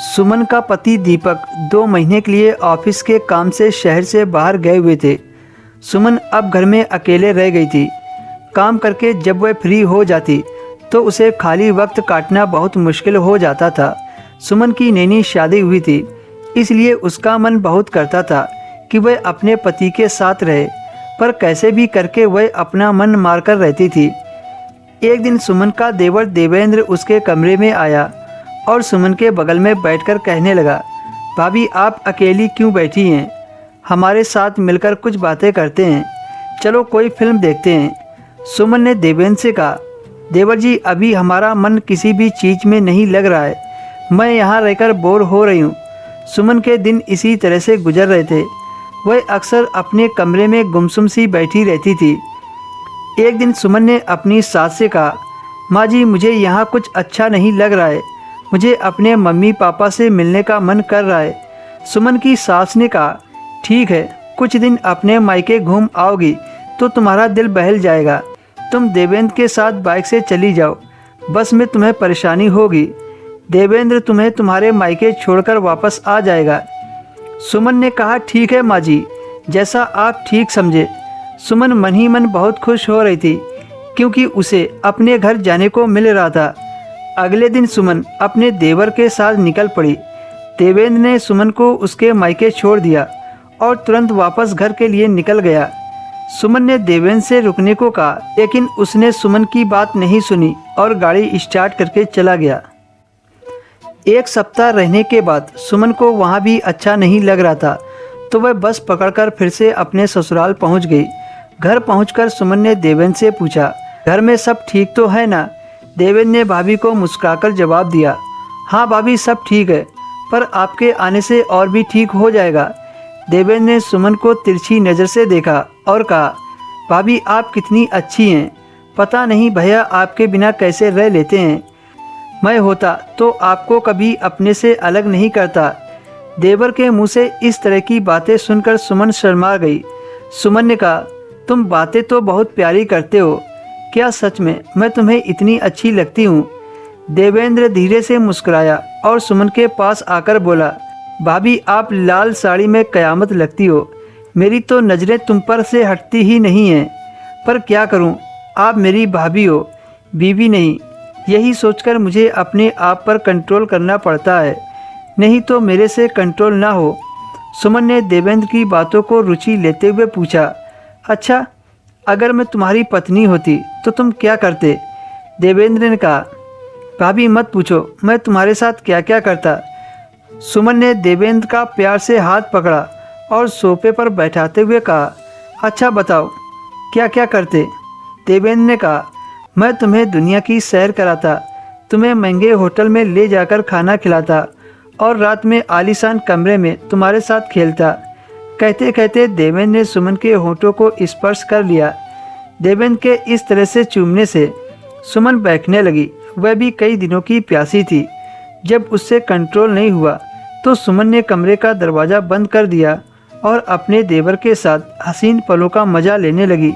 सुमन का पति दीपक 2 महीने के लिए ऑफिस के काम से शहर से बाहर गए हुए थे। सुमन अब घर में अकेले रह गई थी। काम करके जब वह फ्री हो जाती तो उसे खाली वक्त काटना बहुत मुश्किल हो जाता था। सुमन की नई शादी हुई थी, इसलिए उसका मन बहुत करता था कि वह अपने पति के साथ रहे, पर कैसे भी करके वह अपना मन मारकर रहती थी। एक दिन सुमन का देवर देवेंद्र उसके कमरे में आया और सुमन के बगल में बैठकर कहने लगा, भाभी आप अकेली क्यों बैठी हैं? हमारे साथ मिलकर कुछ बातें करते हैं, चलो कोई फिल्म देखते हैं। सुमन ने देवेंद्र से कहा, देवर जी अभी हमारा मन किसी भी चीज़ में नहीं लग रहा है, मैं यहाँ रहकर बोर हो रही हूँ। सुमन के दिन इसी तरह से गुजर रहे थे। वह अक्सर अपने कमरे में गुमसुम सी बैठी रहती थी। एक दिन सुमन ने अपनी सास से कहा, माँ जी मुझे यहाँ कुछ अच्छा नहीं लग रहा है, मुझे अपने मम्मी पापा से मिलने का मन कर रहा है। सुमन की सास ने कहा, ठीक है कुछ दिन अपने मायके घूम आओगी तो तुम्हारा दिल बहल जाएगा। तुम देवेंद्र के साथ बाइक से चली जाओ, बस में तुम्हें परेशानी होगी। देवेंद्र तुम्हें तुम्हारे मायके छोड़कर वापस आ जाएगा। सुमन ने कहा, ठीक है माँ जी, जैसा आप ठीक समझे। सुमन मन ही मन बहुत खुश हो रही थी क्योंकि उसे अपने घर जाने को मिल रहा था। अगले दिन सुमन अपने देवर के साथ निकल पड़ी। देवेंद्र ने सुमन को उसके मायके छोड़ दिया और तुरंत वापस घर के लिए निकल गया। सुमन ने देवेंद्र से रुकने को कहा, लेकिन उसने सुमन की बात नहीं सुनी और गाड़ी स्टार्ट करके चला गया। एक सप्ताह रहने के बाद सुमन को वहाँ भी अच्छा नहीं लग रहा था, तो वह बस पकड़कर फिर से अपने ससुराल पहुँच गई। घर पहुँचकर सुमन ने देवेंद्र से पूछा, घर में सब ठीक तो है ना? देवेंद्र ने भाभी को मुस्कुराकर जवाब दिया, हाँ भाभी सब ठीक है, पर आपके आने से और भी ठीक हो जाएगा। देवेंद्र ने सुमन को तिरछी नज़र से देखा और कहा, भाभी आप कितनी अच्छी हैं, पता नहीं भैया आपके बिना कैसे रह लेते हैं। मैं होता तो आपको कभी अपने से अलग नहीं करता। देवर के मुंह से इस तरह की बातें सुनकर सुमन शर्मा गई। सुमन ने कहा, तुम बातें तो बहुत प्यारी करते हो, क्या सच में मैं तुम्हें इतनी अच्छी लगती हूँ? देवेंद्र धीरे से मुस्कुराया और सुमन के पास आकर बोला, भाभी आप लाल साड़ी में कयामत लगती हो, मेरी तो नज़रें तुम पर से हटती ही नहीं हैं। पर क्या करूँ, आप मेरी भाभी हो, बीवी नहीं। यही सोचकर मुझे अपने आप पर कंट्रोल करना पड़ता है, नहीं तो मेरे से कंट्रोल ना हो। सुमन ने देवेंद्र की बातों को रुचि लेते हुए पूछा, अच्छा अगर मैं तुम्हारी पत्नी होती तो तुम क्या करते? देवेंद्र ने कहा, भाभी मत पूछो मैं तुम्हारे साथ क्या क्या करता। सुमन ने देवेंद्र का प्यार से हाथ पकड़ा और सोफे पर बैठाते हुए कहा, अच्छा बताओ क्या क्या करते? देवेंद्र ने कहा, मैं तुम्हें दुनिया की सैर कराता, तुम्हें महंगे होटल में ले जाकर खाना खिलाता और रात में आलीशान कमरे में तुम्हारे साथ खेलता। कहते कहते देवेंद्र ने सुमन के होठों को स्पर्श कर लिया। देवेंद्र के इस तरह से चूमने से सुमन बहकने लगी। वह भी कई दिनों की प्यासी थी। जब उससे कंट्रोल नहीं हुआ तो सुमन ने कमरे का दरवाज़ा बंद कर दिया और अपने देवर के साथ हसीन पलों का मज़ा लेने लगी।